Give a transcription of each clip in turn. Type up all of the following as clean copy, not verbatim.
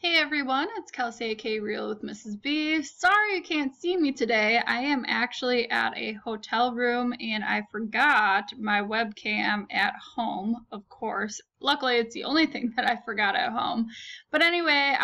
Hey everyone, it's Kelsey aka Real with Mrs. B. Sorry you can't see me today. I am actually at a hotel room and I forgot my webcam at home, of course. Luckily, it's the only thing that I forgot at home. But anyway,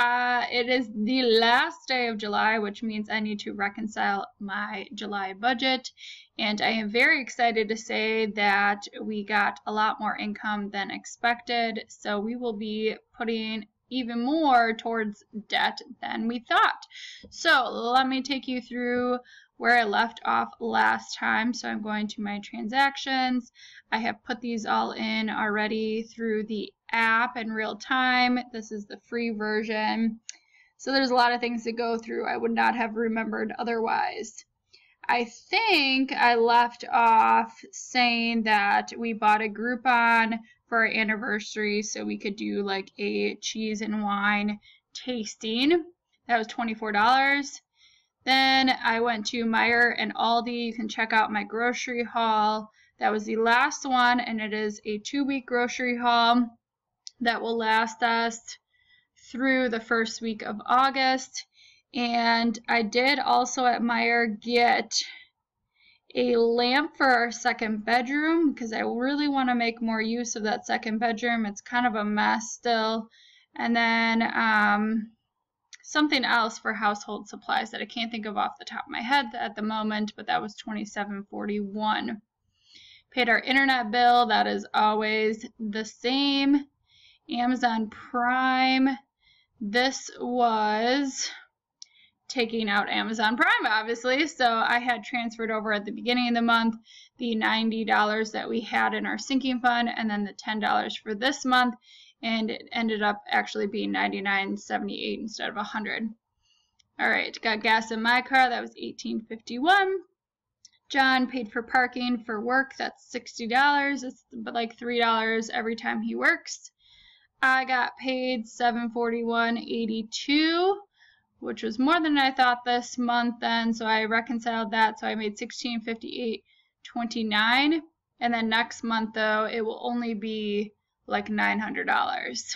it is the last day of July, which means I need to reconcile my July budget. And I am very excited to say that we got a lot more income than expected. So we will be putting even more towards debt than we thought. So let me take you through where I left off last time. So I'm going to my transactions. I have put these all in already through the app in real time. This is the free version. So there's a lot of things to go through. I would not have remembered otherwise. I think I left off saying that we bought a Groupon for our anniversary so we could do like a cheese and wine tasting. That was $24. Then I went to Meijer and Aldi. You can check out my grocery haul. That was the last one, and it is a 2-week grocery haul that will last us through the first week of August. And I did also at Meijer get a lamp for our second bedroom because I really want to make more use of that second bedroom. It's kind of a mess still. And then something else for household supplies that I can't think of off the top of my head at the moment, but that was $27.41. Paid our internet bill. That is always the same. Amazon Prime. This was taking out Amazon Prime, obviously, so I had transferred over at the beginning of the month the $90 that we had in our sinking fund and then the $10 for this month, and it ended up actually being $99.78 instead of $100. All right, got gas in my car. That was $18.51. John paid for parking for work. That's $60. It's like $3 every time he works. I got paid $741.82. which was more than I thought this month then, so I reconciled that, so I made $1658.29, and then next month though it will only be like $900.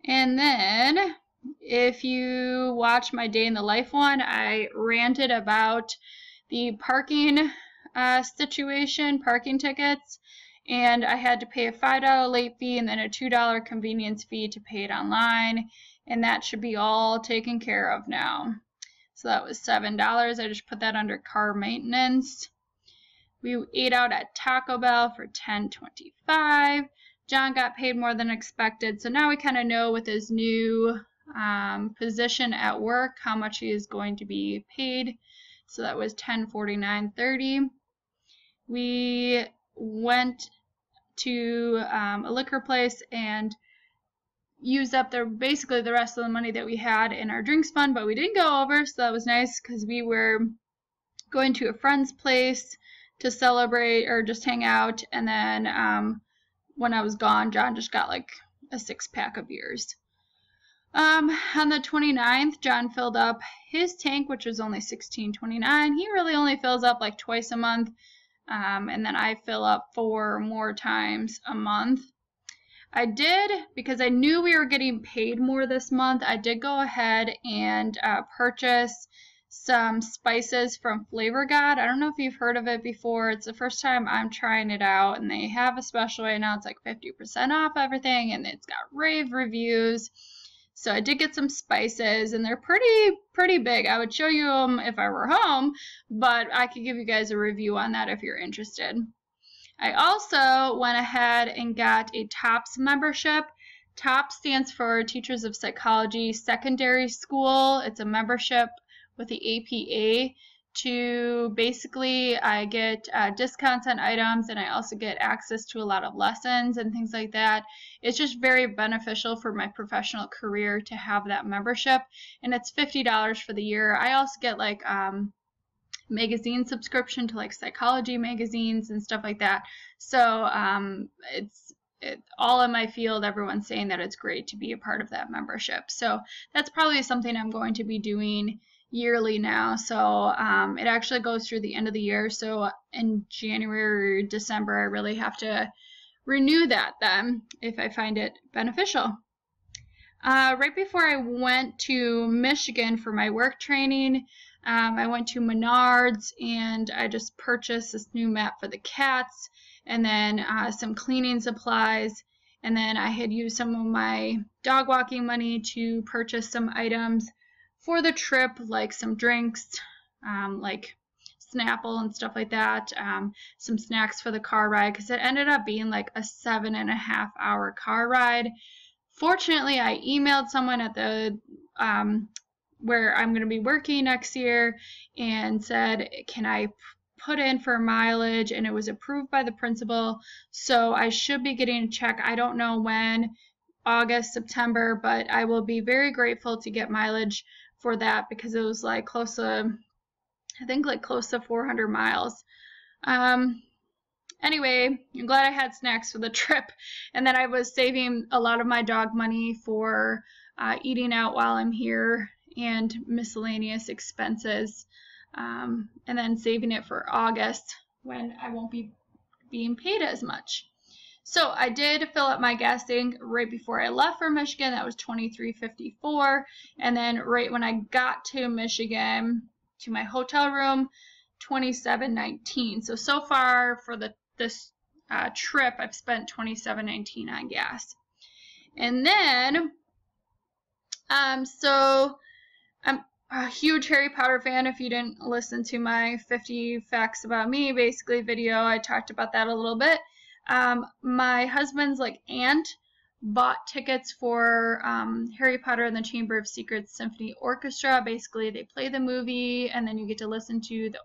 And then if you watch my day in the life one, I ranted about the parking situation, parking tickets, and I had to pay a $5 late fee and then a $2 convenience fee to pay it online. And that should be all taken care of now. So that was $7. I just put that under car maintenance. We ate out at Taco Bell for $10.25. John got paid more than expected. So now we kind of know with his new position at work how much he is going to be paid. So that was $10.49.30. We went to a liquor place and used up basically the rest of the money that we had in our drinks fund, but we didn't go over, so that was nice because we were going to a friend's place to celebrate or just hang out, and then when I was gone, John just got like a 6-pack of beers. On the 29th, John filled up his tank, which was only $16.29. He really only fills up like twice a month, and then I fill up 4 more times a month. I did, because I knew we were getting paid more this month, I did go ahead and purchase some spices from Flavor God. I don't know if you've heard of it before. It's the first time I'm trying it out, and they have a special right now. It's like 50% off everything, and it's got rave reviews. So I did get some spices, and they're pretty big. I would show you them if I were home, but I could give you guys a review on that if you're interested. I also went ahead and got a TOPS membership. TOPS stands for Teachers of Psychology Secondary School. It's a membership with the APA to basically I get discounts on items, and I also get access to a lot of lessons and things like that. It's just very beneficial for my professional career to have that membership, and it's $50 for the year. I also get like magazine subscription to like psychology magazines and stuff like that. So it's all in my field. Everyone's saying that it's great to be a part of that membership. So that's probably something I'm going to be doing yearly now. So it actually goes through the end of the year. So in January or December, I really have to renew that then if I find it beneficial. Right before I went to Michigan for my work training, I went to Menards and I just purchased this new mat for the cats, and then some cleaning supplies, and then I had used some of my dog walking money to purchase some items for the trip, like some drinks, like Snapple and stuff like that, some snacks for the car ride, because it ended up being like a 7.5-hour car ride. Fortunately, I emailed someone at the where I'm going to be working next year and said, can I put in for mileage? And it was approved by the principal, so I should be getting a check. I don't know when, August, September, but I will be very grateful to get mileage for that, because it was like close to, I think like close to 400 miles. Anyway, I'm glad I had snacks for the trip, and then I was saving a lot of my dog money for eating out while I'm here and miscellaneous expenses, and then saving it for August when I won't be being paid as much. So I did fill up my gas tank right before I left for Michigan. That was $23.54, and then right when I got to Michigan to my hotel room, $27.19. So far for this trip, I've spent $27.19 on gas. And then, so I'm a huge Harry Potter fan. If you didn't listen to my 50 Facts About Me, basically video, I talked about that a little bit. My husband's like aunt bought tickets for Harry Potter and the Chamber of Secrets Symphony Orchestra. Basically, they play the movie, and then you get to listen to the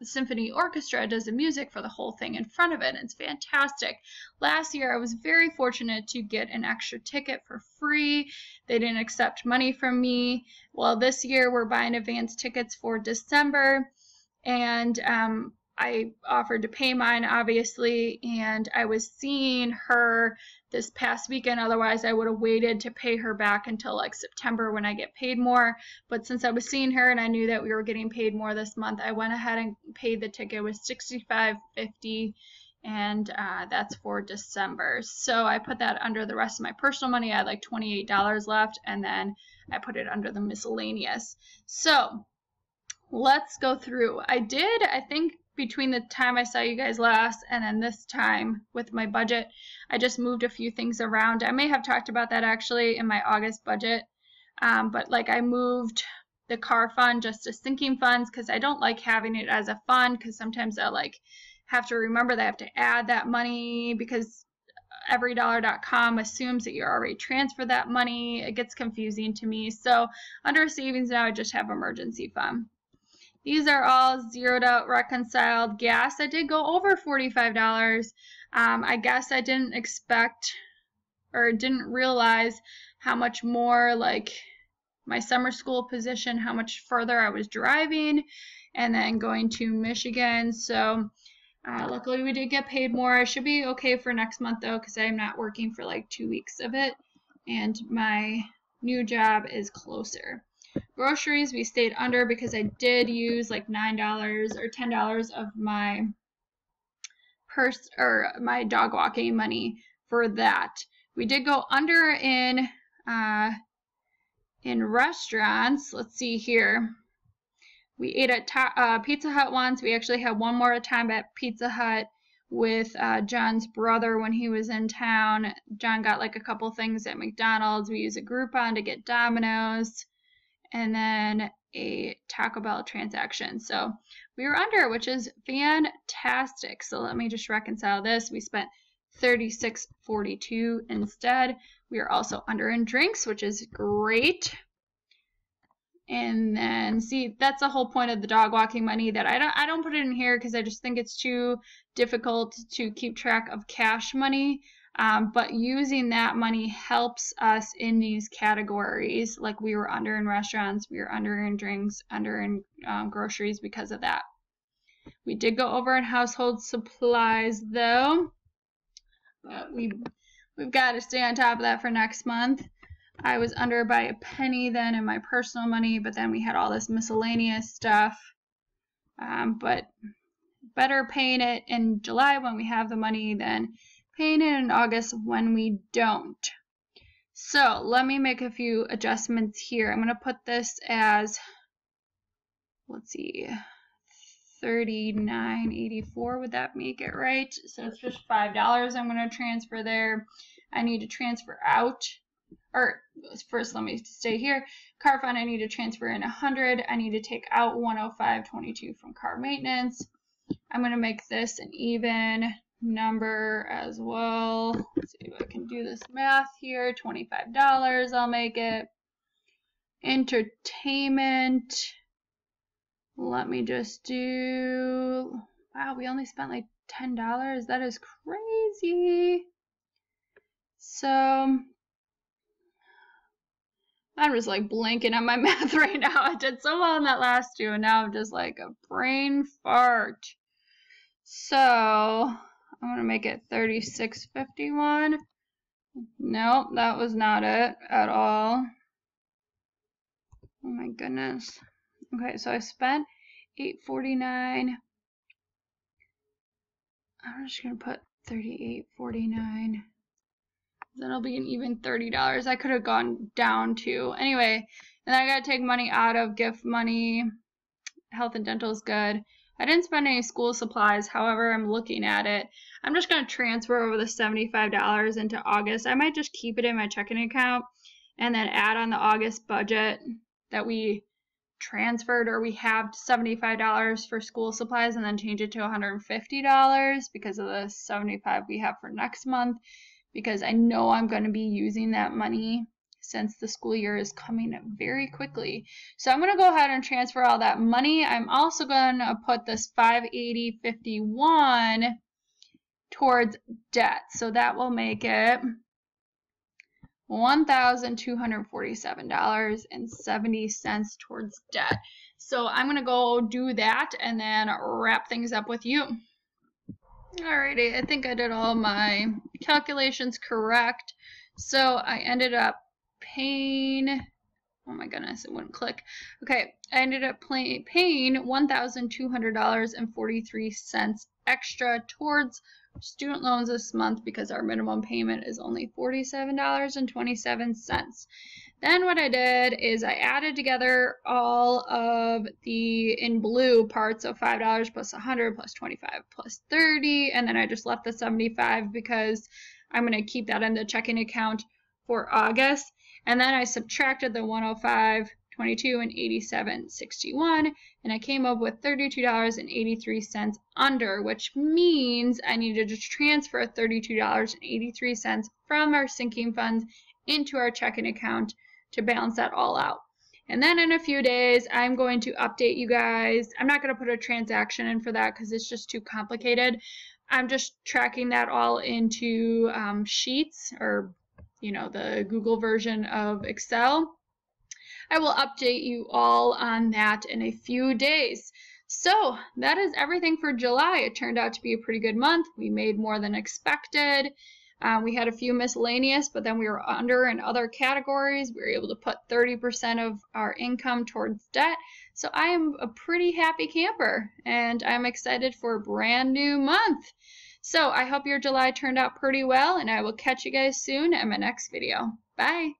symphony orchestra does the music for the whole thing in front of it, and it's fantastic. Last year, I was very fortunate to get an extra ticket for free. They didn't accept money from me. Well, this year, we're buying advance tickets for December, and I offered to pay mine, obviously, and I was seeing her this past weekend. Otherwise, I would have waited to pay her back until like September when I get paid more. But since I was seeing her and I knew that we were getting paid more this month, I went ahead and paid the ticket. It was $65.50, and that's for December. So I put that under the rest of my personal money. I had like $28 left, and then I put it under the miscellaneous. So let's go through. I think between the time I saw you guys last and then this time with my budget, I just moved a few things around. I may have talked about that actually in my August budget, but like I moved the car fund just to sinking funds, because I don't like having it as a fund, because sometimes I like have to remember that I have to add that money, because everydollar.com assumes that you already transferred that money. It gets confusing to me. So under savings now, I just have emergency fund. These are all zeroed out, reconciled. Gas, I did go over $45. I guess I didn't expect or didn't realize how much more, like my summer school position, how much further I was driving and then going to Michigan. So luckily we did get paid more. I should be okay for next month though, because I'm not working for like 2 weeks of it, and my new job is closer. Groceries, we stayed under because I did use like $9 or $10 of my purse or my dog walking money for that. We did go under in restaurants. Let's see here. We ate at Pizza Hut once. We actually had one more time at Pizza Hut with John's brother when he was in town. John got like a couple things at McDonald's. We used a Groupon to get Domino's, and then a Taco Bell transaction. So we were under, which is fantastic. So let me just reconcile this. We spent $36.42 instead. We are also under in drinks, which is great. And then see, that's the whole point of the dog walking money, that I don't put it in here because I just think it's too difficult to keep track of cash money. But using that money helps us in these categories. Like we were under in restaurants, we were under in drinks, under in groceries because of that. We did go over in household supplies though, but we've got to stay on top of that for next month. I was under by a penny then in my personal money, but then we had all this miscellaneous stuff. But better paying it in July when we have the money than paying it in August when we don't. So let me make a few adjustments here. I'm going to put this as, let's see, $39.84. Would that make it right? So it's just $5 I'm going to transfer there. I need to transfer out, or first let me stay here. Car fund, I need to transfer in 100. I need to take out 105.22 from car maintenance. I'm going to make this an even number as well. Let's see if I can do this math here. $25 I'll make it. Entertainment, let me just do, wow, we only spent like $10. That is crazy. So I'm just like blanking on my math right now. I did so well in that last two, and now I'm just like a brain fart. So I'm gonna make it $36.51. Nope, that was not it at all. Oh my goodness. Okay, so I spent $8.49. I'm just gonna put $38.49. That'll be an even $30. I could have gone down to. Anyway, and then I gotta take money out of gift money. Health and dental is good. I didn't spend any school supplies, however, I'm looking at it. I'm just going to transfer over the $75 into August. I might just keep it in my checking account and then add on the August budget that we transferred, or we have $75 for school supplies, and then change it to $150 because of the $75 we have for next month, because I know I'm going to be using that money since the school year is coming very quickly. So I'm going to go ahead and transfer all that money. I'm also going to put this $580.51 towards debt. So that will make it $1,247.70 towards debt. So I'm going to go do that and then wrap things up with you. Alrighty, I think I did all my calculations correct. So I ended up paying, oh my goodness, it wouldn't click. Okay, I ended up paying $1,200.43 extra towards student loans this month because our minimum payment is only $47.27. Then what I did is I added together all of the in blue parts of $5 plus 100 plus 25 plus 30, and then I just left the 75 because I'm going to keep that in the checking account for August. And then I subtracted the 105.22 and 87.61, and I came up with $32.83 under, which means I needed to transfer $32.83 from our sinking funds into our checking account to balance that all out. And then in a few days, I'm going to update you guys. I'm not going to put a transaction in for that because it's just too complicated. I'm just tracking that all into Sheets, or the Google version of Excel. I will update you all on that in a few days. So that is everything for July. It turned out to be a pretty good month. We made more than expected. We had a few miscellaneous, but then we were under in other categories. We were able to put 30% of our income towards debt. So I am a pretty happy camper, and I'm excited for a brand new month. So I hope your July turned out pretty well, and I will catch you guys soon in my next video. Bye!